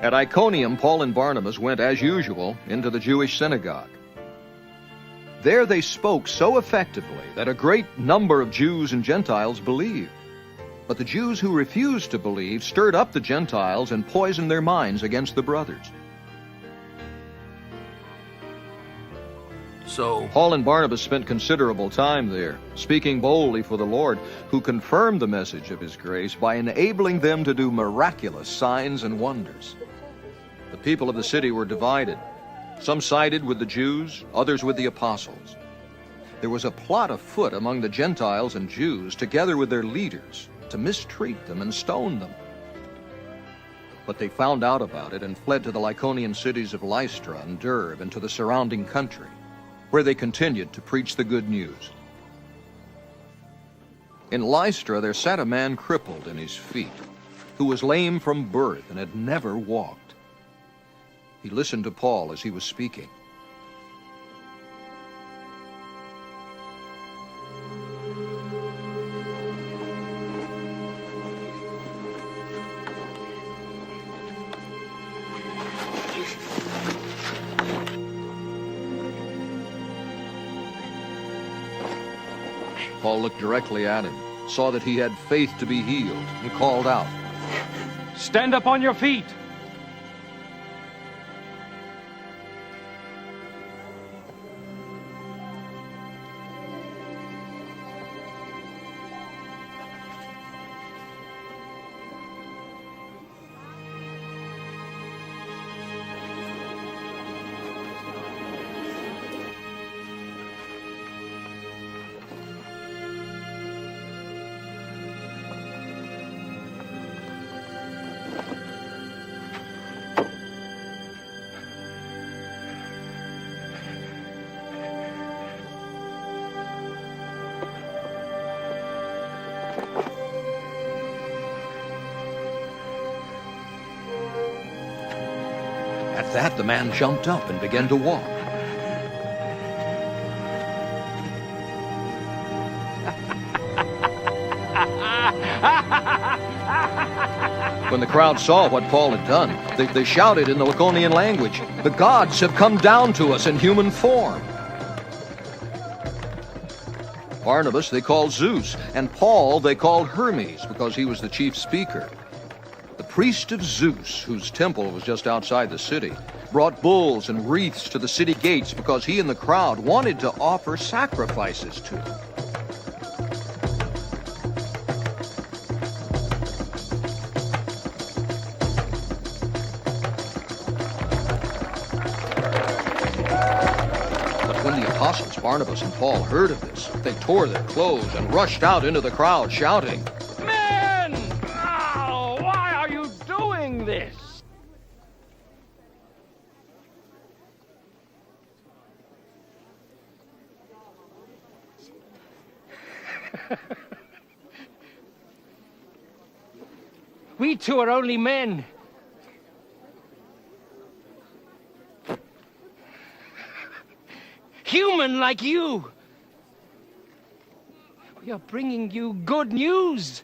At Iconium, Paul and Barnabas went, as usual, into the Jewish synagogue. There they spoke so effectively that a great number of Jews and Gentiles believed. But the Jews who refused to believe stirred up the Gentiles and poisoned their minds against the brothers. So Paul and Barnabas spent considerable time there, speaking boldly for the Lord, who confirmed the message of his grace by enabling them to do miraculous signs and wonders. The people of the city were divided. Some sided with the Jews, others with the apostles. There was a plot afoot among the Gentiles and Jews, together with their leaders, to mistreat them and stone them. But they found out about it and fled to the Lycaonian cities of Lystra and Derbe and to the surrounding country, where they continued to preach the good news. In Lystra there sat a man crippled in his feet, who was lame from birth and had never walked. He listened to Paul as he was speaking. Paul looked directly at him, saw that he had faith to be healed, and called out, "Stand up on your feet!" At that, the man jumped up and began to walk. When the crowd saw what Paul had done, they shouted in the Lycaonian language, "The gods have come down to us in human form." Barnabas they called Zeus, and Paul they called Hermes, because he was the chief speaker. The priest of Zeus, whose temple was just outside the city, brought bulls and wreaths to the city gates because he and the crowd wanted to offer sacrifices to him. But when the apostles Barnabas and Paul heard of this, they tore their clothes and rushed out into the crowd, shouting, Men! Oh, why are you doing this? We two are only men. Human like you. We are bringing you good news.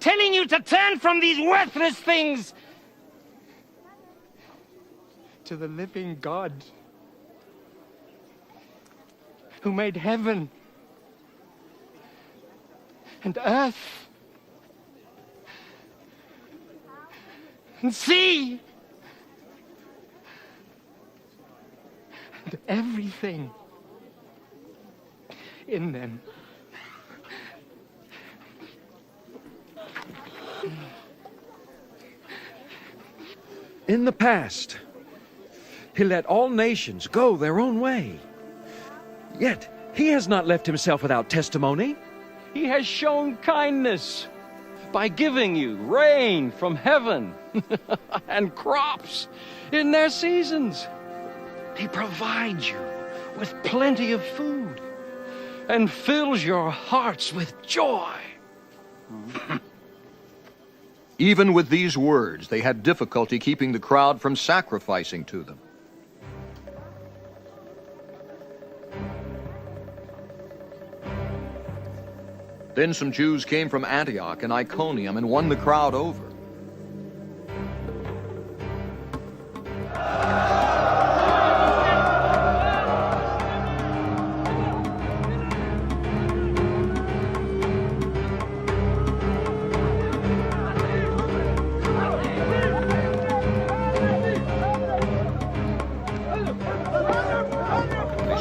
Telling you to turn from these worthless things to the living God who made heaven and earth and sea and everything in them. In the past, he let all nations go their own way. Yet he has not left himself without testimony. He has shown kindness by giving you rain from heaven and crops in their seasons. He provides you with plenty of food and fills your hearts with joy. Even with these words, they had difficulty keeping the crowd from sacrificing to them. Then some Jews came from Antioch and Iconium and won the crowd over.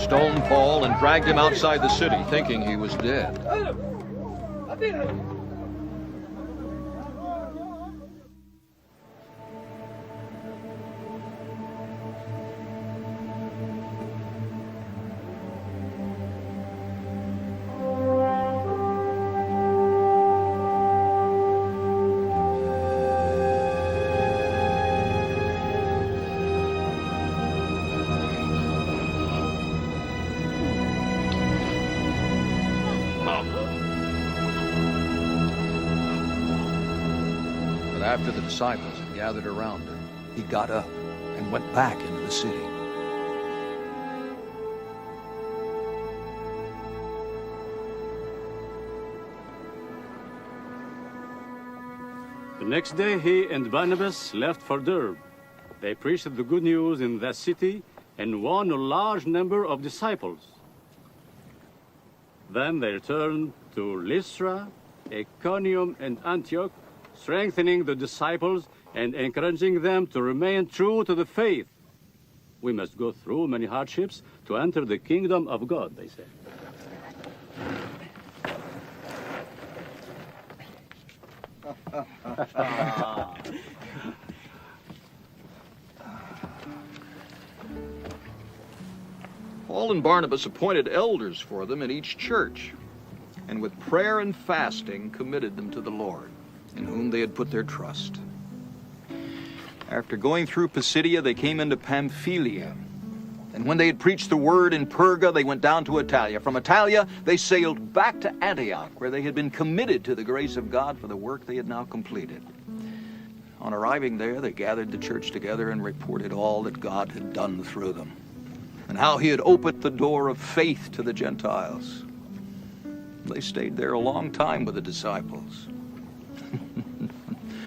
stoned Paul and dragged him outside the city, thinking he was dead. But after the disciples had gathered around him, he got up and went back into the city. The next day he and Barnabas left for Derbe. They preached the good news in that city and won a large number of disciples. Then they returned to Lystra, Iconium, and Antioch, strengthening the disciples and encouraging them to remain true to the faith. We must go through many hardships to enter the kingdom of God, they said. Paul and Barnabas appointed elders for them in each church, and with prayer and fasting committed them to the Lord, in whom they had put their trust. After going through Pisidia, they came into Pamphylia. And when they had preached the word in Perga, they went down to Italia. From Italia, they sailed back to Antioch, where they had been committed to the grace of God for the work they had now completed. On arriving there, they gathered the church together and reported all that God had done through them, and how he had opened the door of faith to the Gentiles. They stayed there a long time with the disciples.